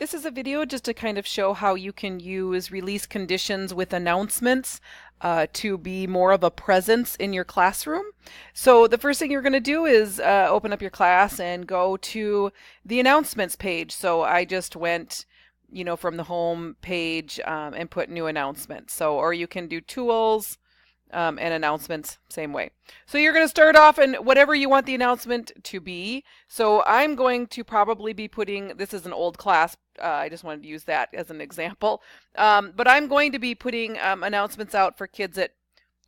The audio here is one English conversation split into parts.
This is a video just to kind of show how you can use release conditions with announcements to be more of a presence in your classroom. So the first thing you're going to do is open up your class and go to the announcements page. So I just went, from the home page and put new announcements. So, or you can do tools, and announcements, same way. So you're going to start off in whatever you want the announcement to be. So I'm going to probably be putting, this is an old class, I just wanted to use that as an example. But I'm going to be putting announcements out for kids that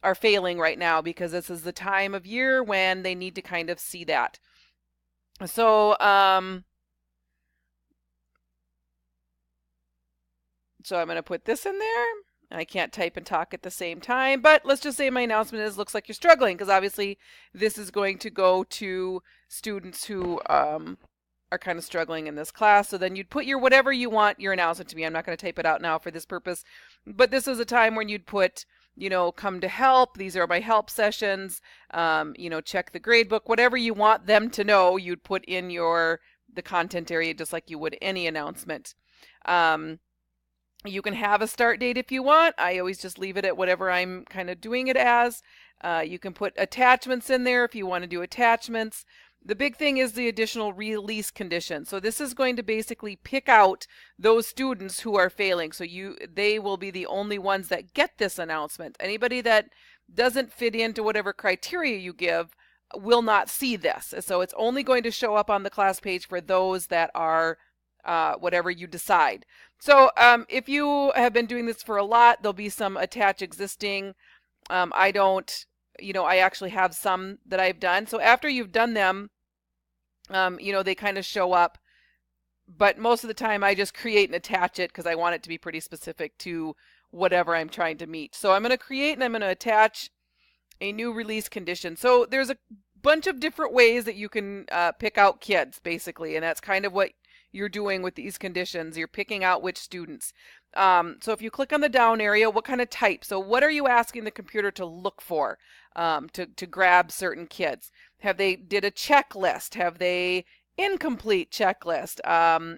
are failing right now because this is the time of year when they need to kind of see that. So, so I'm going to put this in there. I can't type and talk at the same time, but let's just say my announcement is looks like you're struggling, because obviously this is going to go to students who are kind of struggling in this class. So then you'd put your whatever you want your announcement to be. I'm not going to type it out now for this purpose, but this is a time when you'd put, come to help. These are my help sessions. Check the grade book. Whatever you want them to know, you'd put in the content area just like you would any announcement. You can have a start date if you want. I always just leave it at whatever I'm kind of doing it as. You can put attachments in there if you want to do attachments. The big thing is the additional release condition. So this is going to basically pick out those students who are failing. So they will be the only ones that get this announcement. Anybody that doesn't fit into whatever criteria you give will not see this. So it's only going to show up on the class page for those that are whatever you decide. So if you have been doing this for a lot, there'll be some attach existing. I don't, I actually have some that I've done. So after you've done them, they kind of show up. But most of the time I just create and attach it because I want it to be pretty specific to whatever I'm trying to meet. So I'm going to create and I'm going to attach a new release condition. So there's a bunch of different ways that you can pick out kids, basically, and that's kind of what you're doing with these conditions. You're picking out which students. So if you click on the down area, what kind of type? So what are you asking the computer to look for to grab certain kids? Have they did a checklist? Have they incomplete checklist?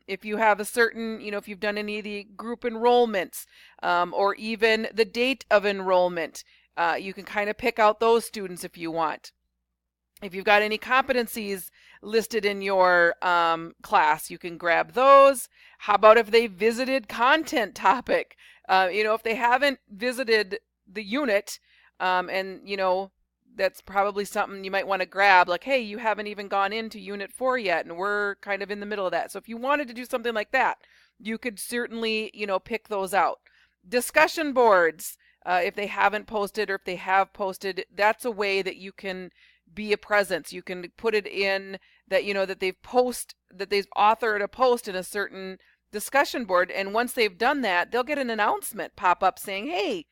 If you have a certain, if you've done any of the group enrollments or even the date of enrollment, you can kind of pick out those students if you want. If you've got any competencies listed in your class, you can grab those. How about if they visited content topic? If they haven't visited the unit, and that's probably something you might want to grab, like, hey, you haven't even gone into unit 4 yet, and we're kind of in the middle of that. So if you wanted to do something like that, you could certainly, pick those out. Discussion boards, if they haven't posted or if they have posted, that's a way that you can be a presence. You can put it in that that they've authored a post in a certain discussion board, and once they've done that, they'll get an announcement pop up saying, hey,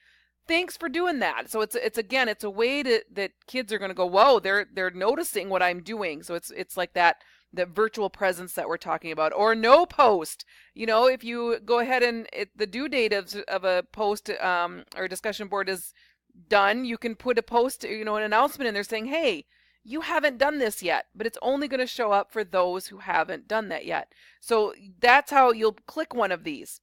thanks for doing that. So it's a way that kids are going to go, whoa, they're noticing what I'm doing. So it's like that virtual presence that we're talking about. Or no post, if you go ahead and the due date of a post or discussion board is done, you can put a post, an announcement in there saying, hey, you haven't done this yet, but it's only going to show up for those who haven't done that yet. So that's how you'll click one of these.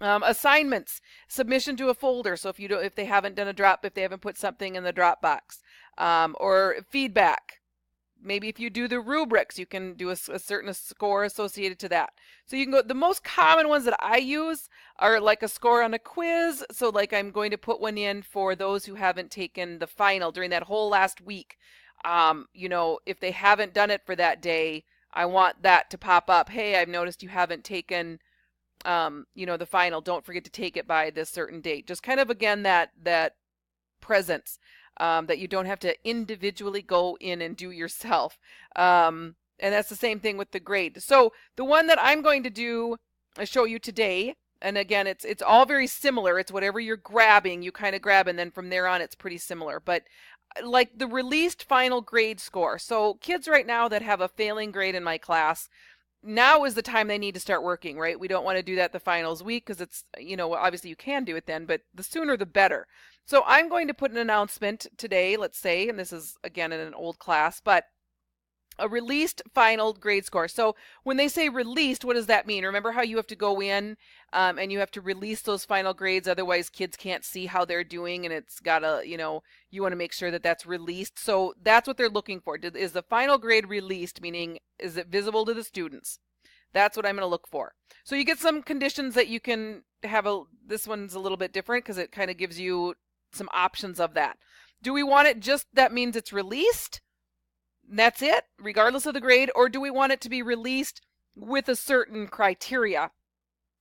Assignments, submission to a folder. So if they haven't done if they haven't put something in the Dropbox, or feedback. Maybe if you do the rubrics, you can do a certain score associated to that. So you can go, the most common ones that I use are like a score on a quiz. So like I'm going to put one in for those who haven't taken the final during that whole last week. If they haven't done it for that day, I want that to pop up. Hey, I've noticed you haven't taken, the final. Don't forget to take it by this certain date. Just kind of, again, that presence. That you don't have to individually go in and do yourself. And that's the same thing with the grade. So the one that I'm going to show you today, and again, it's all very similar. It's whatever you're grabbing, you kind of grab, and then from there on, it's pretty similar. But like the released final grade score. So kids right now that have a failing grade in my class, now is the time they need to start working, right? We don't want to do that the finals week because it's, obviously you can do it then, but the sooner the better. So I'm going to put an announcement today, let's say, and this is again in an old class, but a released final grade score. So when they say released, what does that mean? Remember how you have to go in and you have to release those final grades, otherwise kids can't see how they're doing, and it's gotta, you want to make sure that that's released. So that's what they're looking for. Is the final grade released, meaning is it visible to the students? That's what I'm going to look for. So you get some conditions that you can have. This one's a little bit different because it kind of gives you some options of that. Do we want it just that means it's released? That's it, regardless of the grade, or do we want it to be released with a certain criteria?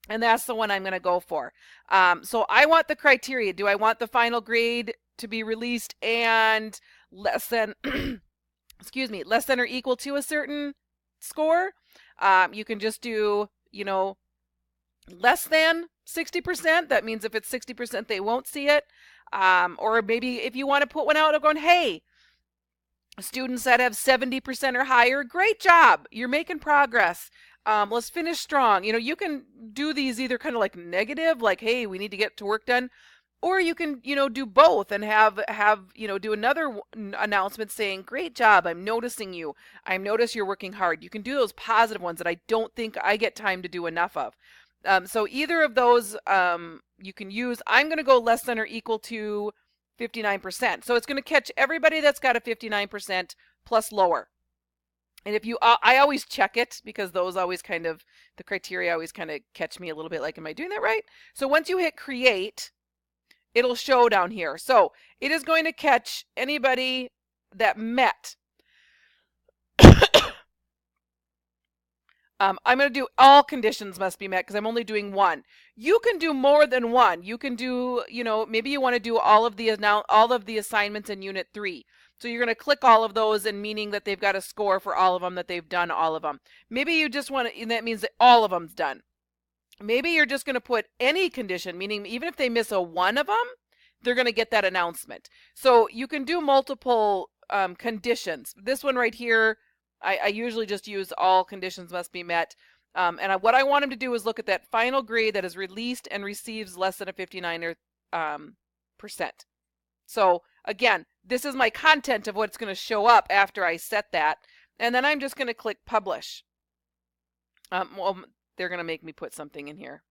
And that's the one I'm going to go for. So I want the criteria. Do I want the final grade to be released and less than, excuse me, less than or equal to a certain score? You can just do, less than 60%. That means if it's 60%, they won't see it. Or maybe if you want to put one out of going, hey, students that have 70% or higher, great job. You're making progress. Let's finish strong. You can do these either kind of like negative, like, hey, we need to get to work done. Or you can, do both and have, do another announcement saying, great job. I'm noticing you. I notice you're working hard. You can do those positive ones that I don't think I get time to do enough of. So either of those you can use. I'm going to go less than or equal to 59%. So it's going to catch everybody that's got a 59% plus lower. And if I always check it because those always the criteria always kind of catch me a little bit like, am I doing that right? So once you hit create, it'll show down here. So it is going to catch anybody that met. I'm going to do all conditions must be met because I'm only doing one. You can do more than one. You can do, maybe you want to do all of the assignments in Unit 3. So you're going to click all of those, and meaning that they've got a score for all of them, that they've done all of them. Maybe you just want to, and that means that all of them's done. Maybe you're just going to put any condition, meaning even if they miss a one of them, they're going to get that announcement. So you can do multiple conditions. This one right here, I usually just use all conditions must be met. And what I want them to do is look at that final grade that is released and receives less than a 59% percent. So again, this is my content of what's going to show up after I set that. And then I'm just going to click publish. Well, they're going to make me put something in here.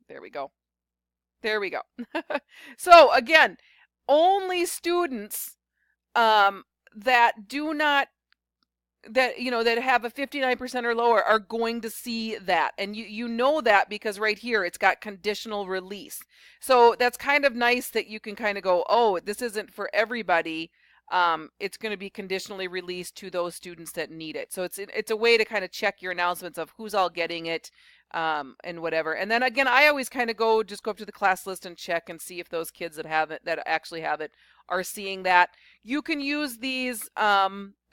There we go. There we go. So again, only students that do not that have a 59% or lower are going to see that, and you know that because right here it's got conditional release. So that's kind of nice that you can kind of go, oh, this isn't for everybody. It's going to be conditionally released to those students that need it. So it's a way to kind of check your announcements of who's all getting it, and whatever. And then again, I always kind of go up to the class list and check and see if those kids that actually have it are seeing that. You can use these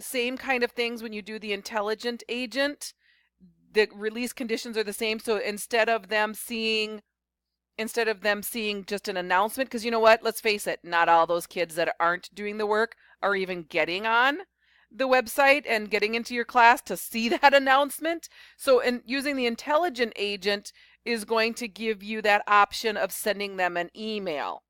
same kind of things when you do the intelligent agent. The release conditions are the same. So instead of them seeing just an announcement, because you know what, let's face it, not all those kids that aren't doing the work are even getting on the website and getting into your class to see that announcement. So using the intelligent agent is going to give you that option of sending them an email.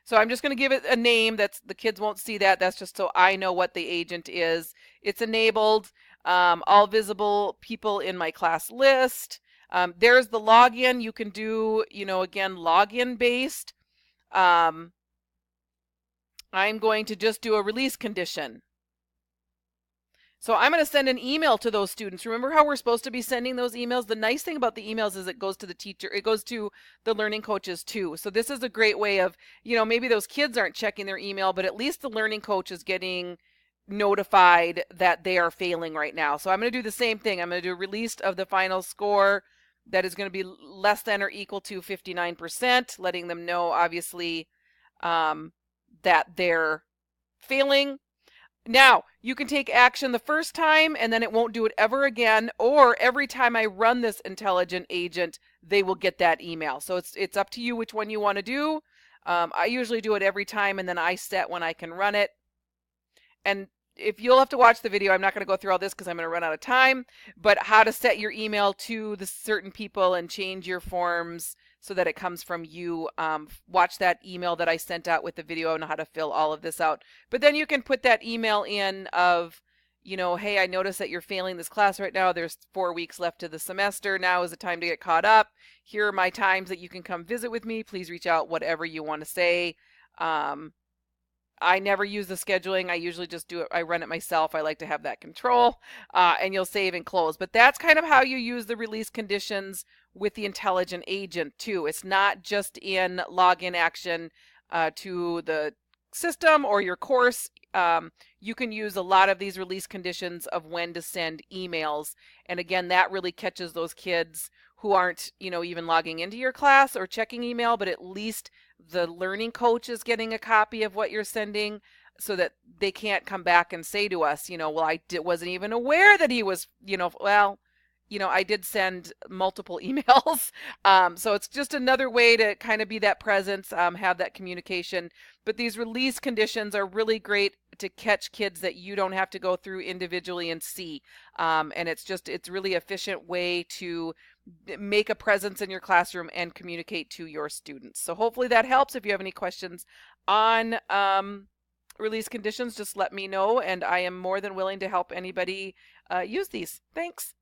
So I'm just going to give it a name. The kids won't see that. That's just so I know what the agent is. It's enabled. All visible people in my class list. There's the login. You can do, again, login based. I'm going to just do a release condition. So I'm going to send an email to those students. Remember how we're supposed to be sending those emails? The nice thing about the emails is it goes to the teacher. It goes to the learning coaches too. So this is a great way of, maybe those kids aren't checking their email, but at least the learning coach is getting notified that they are failing right now. So I'm going to do the same thing. I'm going to do a release of the final score that is going to be less than or equal to 59%, letting them know, obviously, that they're failing. Now, you can take action the first time and then it won't do it ever again, or every time I run this intelligent agent, they will get that email. So it's up to you which one you want to do. I usually do it every time and then I set when I can run it. And if you'll have to watch the video, I'm not going to go through all this because I'm going to run out of time, but how to set your email to the certain people and change your forms so that it comes from you. Watch that email that I sent out with the video on how to fill all of this out. But then you can put that email in of, hey, I noticed that you're failing this class right now. There's 4 weeks left to the semester. Now is the time to get caught up. Here are my times that you can come visit with me. Please reach out, whatever you want to say. I never use the scheduling. I usually just do it. I run it myself. I like to have that control, and you'll save and close. But that's kind of how you use the release conditions with the intelligent agent too. It's not just in login action to the system or your course. You can use a lot of these release conditions of when to send emails. And again, that really catches those kids who aren't, even logging into your class or checking email, but at least the learning coach is getting a copy of what you're sending so that they can't come back and say to us, well, wasn't even aware that he was, I did send multiple emails. So it's just another way to kind of be that presence, have that communication. But these release conditions are really great to catch kids that you don't have to go through individually and see. And it's really efficient way to make a presence in your classroom and communicate to your students. So hopefully that helps. If you have any questions on release conditions, just let me know, and I am more than willing to help anybody use these. Thanks.